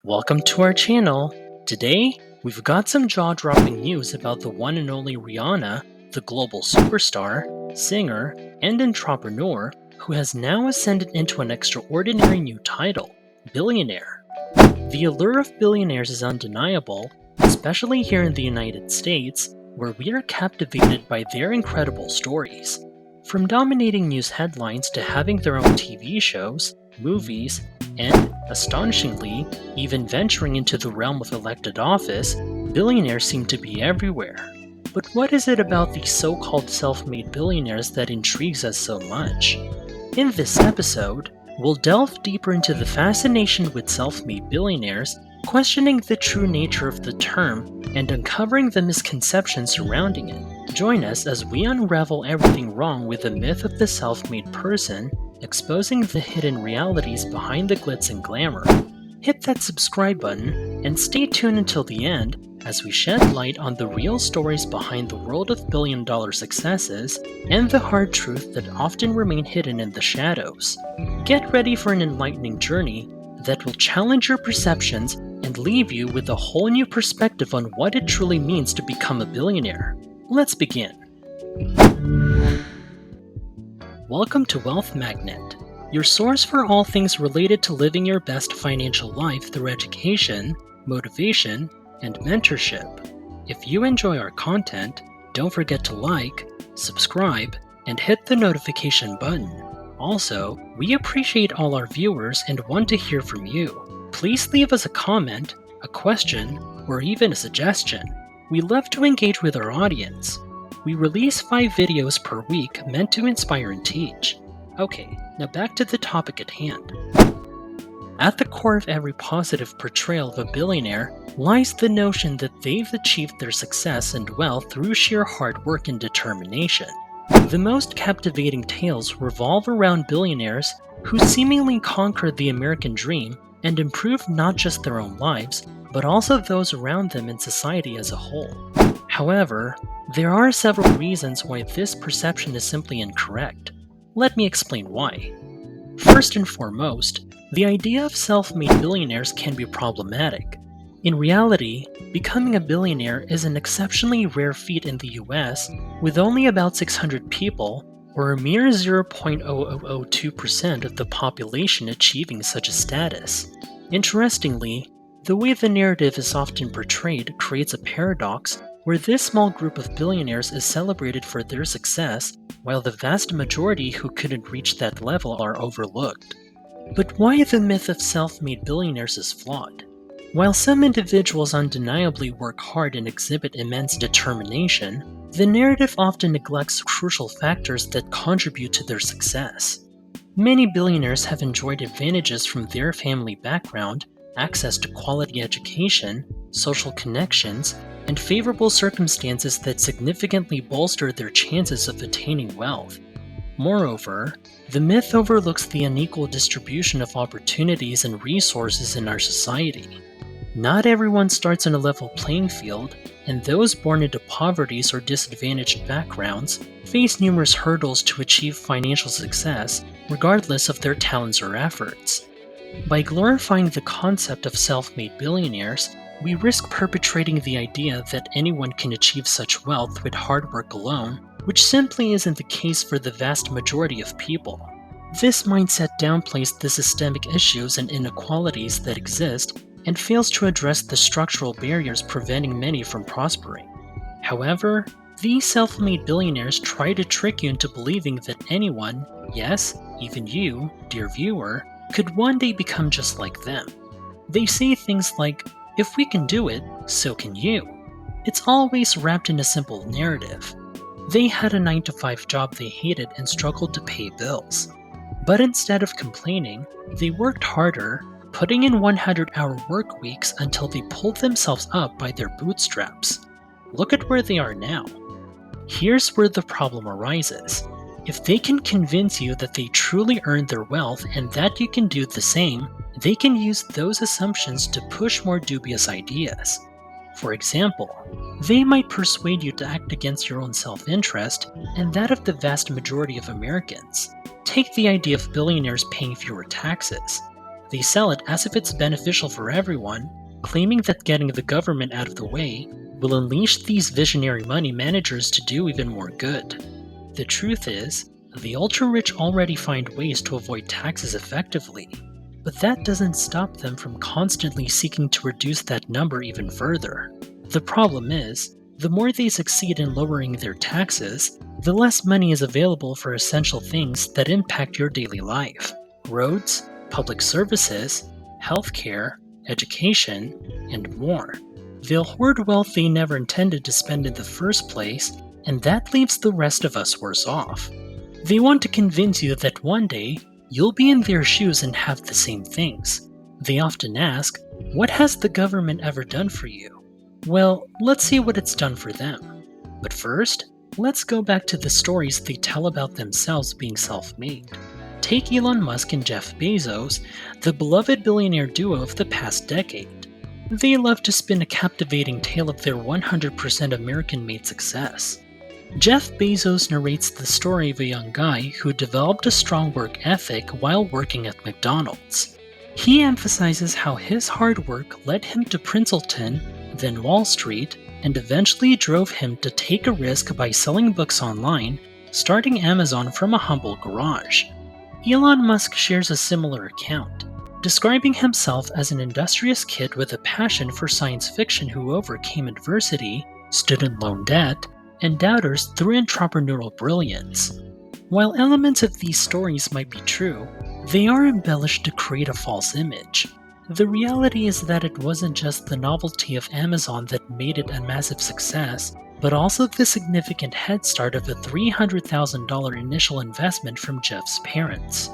Welcome to our channel. Today, we've got some jaw-dropping news about the one and only Rihanna, the global superstar, singer, and entrepreneur who has now ascended into an extraordinary new title, billionaire. The allure of billionaires is undeniable, especially here in the United States, where we are captivated by their incredible stories. From dominating news headlines to having their own TV shows, movies, and, astonishingly, even venturing into the realm of elected office, billionaires seem to be everywhere. But what is it about these so-called self-made billionaires that intrigues us so much? In this episode, we'll delve deeper into the fascination with self-made billionaires, questioning the true nature of the term and uncovering the misconceptions surrounding it. Join us as we unravel everything wrong with the myth of the self-made person, exposing the hidden realities behind the glitz and glamour. Hit that subscribe button and stay tuned until the end as we shed light on the real stories behind the world of billion-dollar successes and the hard truth that often remain hidden in the shadows. Get ready for an enlightening journey that will challenge your perceptions and leave you with a whole new perspective on what it truly means to become a billionaire. Let's begin. Welcome to Wealth Magnet, your source for all things related to living your best financial life through education, motivation, and mentorship. If you enjoy our content, don't forget to like, subscribe, and hit the notification button. Also, we appreciate all our viewers and want to hear from you. Please leave us a comment, a question, or even a suggestion. We love to engage with our audience. We release 5 videos per week meant to inspire and teach. Okay, now back to the topic at hand. At the core of every positive portrayal of a billionaire lies the notion that they've achieved their success and wealth through sheer hard work and determination. The most captivating tales revolve around billionaires who seemingly conquered the American dream and improved not just their own lives, but also those around them and society as a whole. However, there are several reasons why this perception is simply incorrect. Let me explain why. First and foremost, the idea of self-made billionaires can be problematic. In reality, becoming a billionaire is an exceptionally rare feat in the US, with only about 600 people, or a mere 0.0002% of the population achieving such a status. Interestingly, the way the narrative is often portrayed creates a paradox where this small group of billionaires is celebrated for their success, while the vast majority who couldn't reach that level are overlooked. But why the myth of self-made billionaires is flawed? While some individuals undeniably work hard and exhibit immense determination, the narrative often neglects crucial factors that contribute to their success. Many billionaires have enjoyed advantages from their family background, access to quality education, social connections, and favorable circumstances that significantly bolster their chances of attaining wealth. Moreover, the myth overlooks the unequal distribution of opportunities and resources in our society. Not everyone starts on a level playing field, and those born into poverty or disadvantaged backgrounds face numerous hurdles to achieve financial success, regardless of their talents or efforts. By glorifying the concept of self-made billionaires, we risk perpetrating the idea that anyone can achieve such wealth with hard work alone, which simply isn't the case for the vast majority of people. This mindset downplays the systemic issues and inequalities that exist and fails to address the structural barriers preventing many from prospering. However, these self-made billionaires try to trick you into believing that anyone, yes, even you, dear viewer, could one day become just like them. They say things like, "If we can do it, so can you." It's always wrapped in a simple narrative. They had a 9-to-5 job they hated and struggled to pay bills. But instead of complaining, they worked harder, putting in 100-hour work weeks until they pulled themselves up by their bootstraps. Look at where they are now. Here's where the problem arises. If they can convince you that they truly earned their wealth and that you can do the same, they can use those assumptions to push more dubious ideas. For example, they might persuade you to act against your own self-interest and that of the vast majority of Americans. Take the idea of billionaires paying fewer taxes. They sell it as if it's beneficial for everyone, claiming that getting the government out of the way will unleash these visionary money managers to do even more good. The truth is, the ultra-rich already find ways to avoid taxes effectively, but that doesn't stop them from constantly seeking to reduce that number even further. The problem is, the more they succeed in lowering their taxes, the less money is available for essential things that impact your daily life. Roads, public services, healthcare, education, and more. They'll hoard wealth they never intended to spend in the first place, and that leaves the rest of us worse off. They want to convince you that one day, you'll be in their shoes and have the same things. They often ask, "What has the government ever done for you?" Well, let's see what it's done for them. But first, let's go back to the stories they tell about themselves being self-made. Take Elon Musk and Jeff Bezos, the beloved billionaire duo of the past decade. They love to spin a captivating tale of their 100% American-made success. Jeff Bezos narrates the story of a young guy who developed a strong work ethic while working at McDonald's. He emphasizes how his hard work led him to Princeton, then Wall Street, and eventually drove him to take a risk by selling books online, starting Amazon from a humble garage. Elon Musk shares a similar account, describing himself as an industrious kid with a passion for science fiction who overcame adversity, student loan debt, and doubters through entrepreneurial brilliance. While elements of these stories might be true, they are embellished to create a false image. The reality is that it wasn't just the novelty of Amazon that made it a massive success, but also the significant head start of a $300,000 initial investment from Jeff's parents.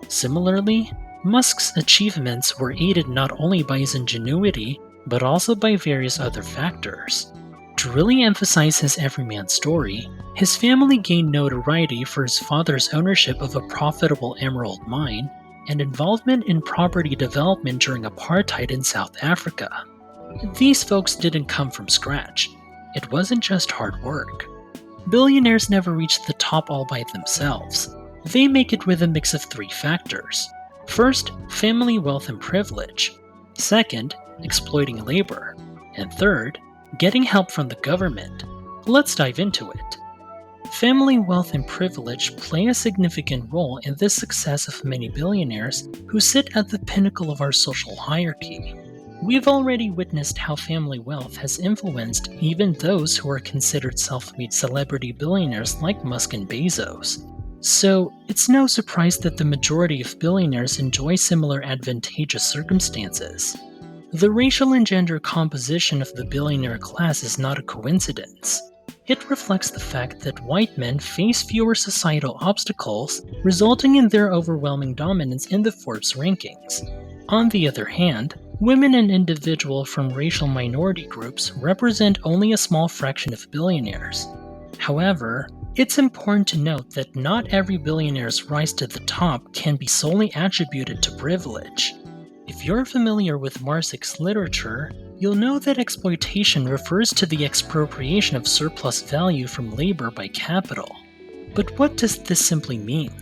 Similarly, Musk's achievements were aided not only by his ingenuity, but also by various other factors. To really emphasize his everyman story, his family gained notoriety for his father's ownership of a profitable emerald mine and involvement in property development during apartheid in South Africa. These folks didn't come from scratch. It wasn't just hard work. Billionaires never reach the top all by themselves. They make it with a mix of three factors. First, family wealth and privilege. Second, exploiting labor. And third, getting help from the government. Let's dive into it. Family wealth and privilege play a significant role in the success of many billionaires who sit at the pinnacle of our social hierarchy. We've already witnessed how family wealth has influenced even those who are considered self-made celebrity billionaires like Musk and Bezos. So, it's no surprise that the majority of billionaires enjoy similar advantageous circumstances. The racial and gender composition of the billionaire class is not a coincidence. It reflects the fact that white men face fewer societal obstacles, resulting in their overwhelming dominance in the Forbes rankings. On the other hand, women and individuals from racial minority groups represent only a small fraction of billionaires. However, it's important to note that not every billionaire's rise to the top can be solely attributed to privilege. If you're familiar with Marxist literature, you'll know that exploitation refers to the expropriation of surplus value from labor by capital. But what does this simply mean?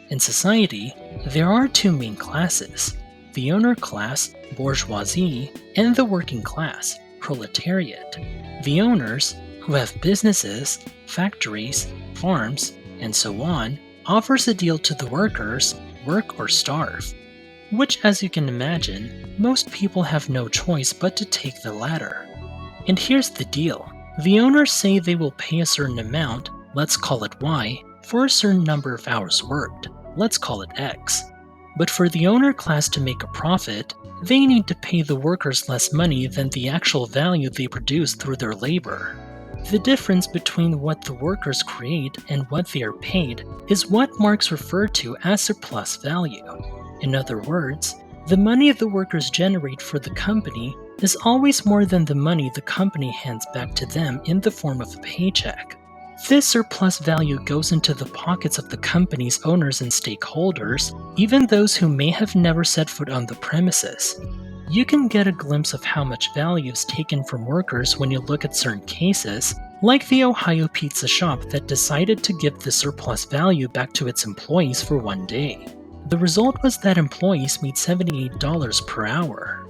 In society, there are two main classes: the owner class, bourgeoisie, and the working class, proletariat. The owners, who have businesses, factories, farms, and so on, offers a deal to the workers, work or starve. Which, as you can imagine, most people have no choice but to take the latter. And here's the deal. The owners say they will pay a certain amount, let's call it Y, for a certain number of hours worked, let's call it X. But for the owner class to make a profit, they need to pay the workers less money than the actual value they produce through their labor. The difference between what the workers create and what they are paid is what Marx referred to as surplus value. In other words, the money the workers generate for the company is always more than the money the company hands back to them in the form of a paycheck. This surplus value goes into the pockets of the company's owners and stakeholders, even those who may have never set foot on the premises. You can get a glimpse of how much value is taken from workers when you look at certain cases, like the Ohio pizza shop that decided to give the surplus value back to its employees for one day. The result was that employees made $78 per hour.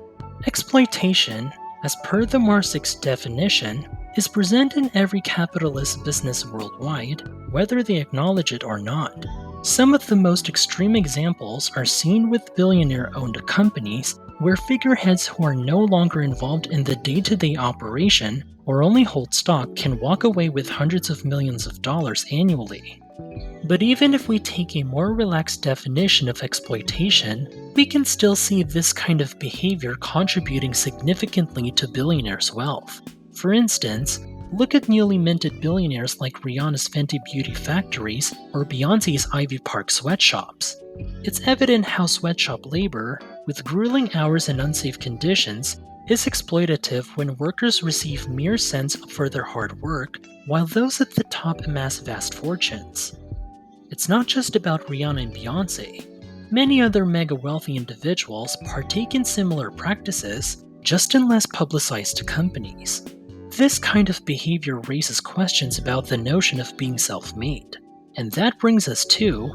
Exploitation, as per the Marxist definition, is present in every capitalist business worldwide, whether they acknowledge it or not. Some of the most extreme examples are seen with billionaire-owned companies where figureheads who are no longer involved in the day-to-day operation or only hold stock can walk away with hundreds of millions of dollars annually. But even if we take a more relaxed definition of exploitation, we can still see this kind of behavior contributing significantly to billionaires' wealth. For instance, look at newly minted billionaires like Rihanna's Fenty Beauty factories or Beyoncé's Ivy Park sweatshops. It's evident how sweatshop labor, with grueling hours and unsafe conditions, is exploitative when workers receive mere cents for their hard work, while those at the top amass vast fortunes. It's not just about Rihanna and Beyoncé. Many other mega wealthy individuals partake in similar practices, just in less publicized companies. This kind of behavior raises questions about the notion of being self-made. And that brings us to,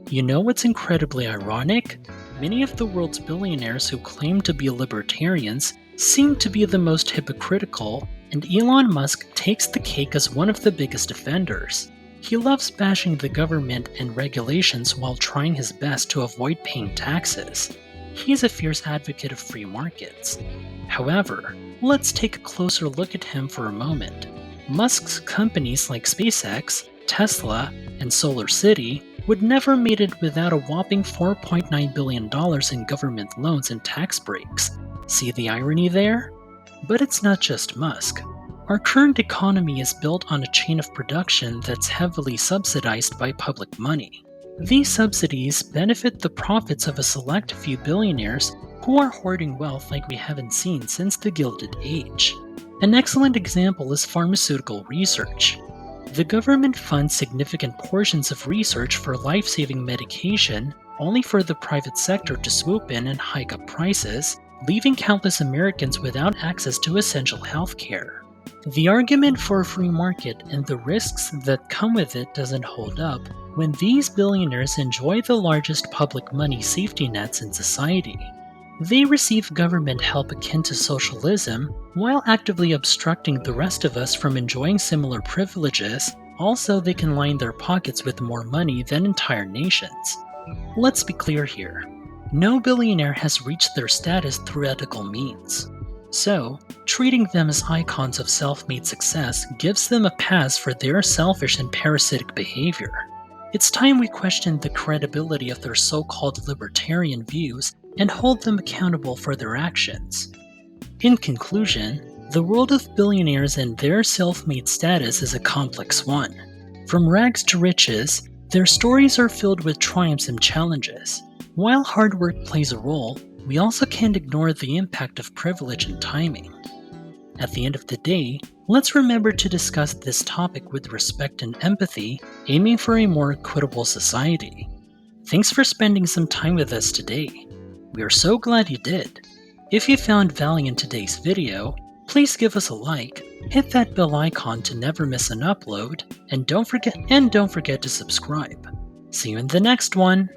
you know what's incredibly ironic? Many of the world's billionaires who claim to be libertarians seem to be the most hypocritical, and Elon Musk takes the cake as one of the biggest offenders. He loves bashing the government and regulations while trying his best to avoid paying taxes. He's a fierce advocate of free markets. However, let's take a closer look at him for a moment. Musk's companies like SpaceX, Tesla, and SolarCity would never made it without a whopping $4.9 billion in government loans and tax breaks. See the irony there? But it's not just Musk. Our current economy is built on a chain of production that's heavily subsidized by public money. These subsidies benefit the profits of a select few billionaires who are hoarding wealth like we haven't seen since the Gilded Age. An excellent example is pharmaceutical research. The government funds significant portions of research for life-saving medication, only for the private sector to swoop in and hike up prices, leaving countless Americans without access to essential health care. The argument for a free market and the risks that come with it doesn't hold up when these billionaires enjoy the largest public money safety nets in society. They receive government help akin to socialism while actively obstructing the rest of us from enjoying similar privileges. Also, they can line their pockets with more money than entire nations. Let's be clear here. No billionaire has reached their status through ethical means. So, treating them as icons of self-made success gives them a pass for their selfish and parasitic behavior. It's time we question the credibility of their so-called libertarian views and hold them accountable for their actions. In conclusion, the world of billionaires and their self-made status is a complex one. From rags to riches, their stories are filled with triumphs and challenges. While hard work plays a role, we also can't ignore the impact of privilege and timing. At the end of the day, let's remember to discuss this topic with respect and empathy, aiming for a more equitable society. Thanks for spending some time with us today. We are so glad you did. If you found value in today's video, please give us a like, hit that bell icon to never miss an upload, and don't forget to subscribe. See you in the next one!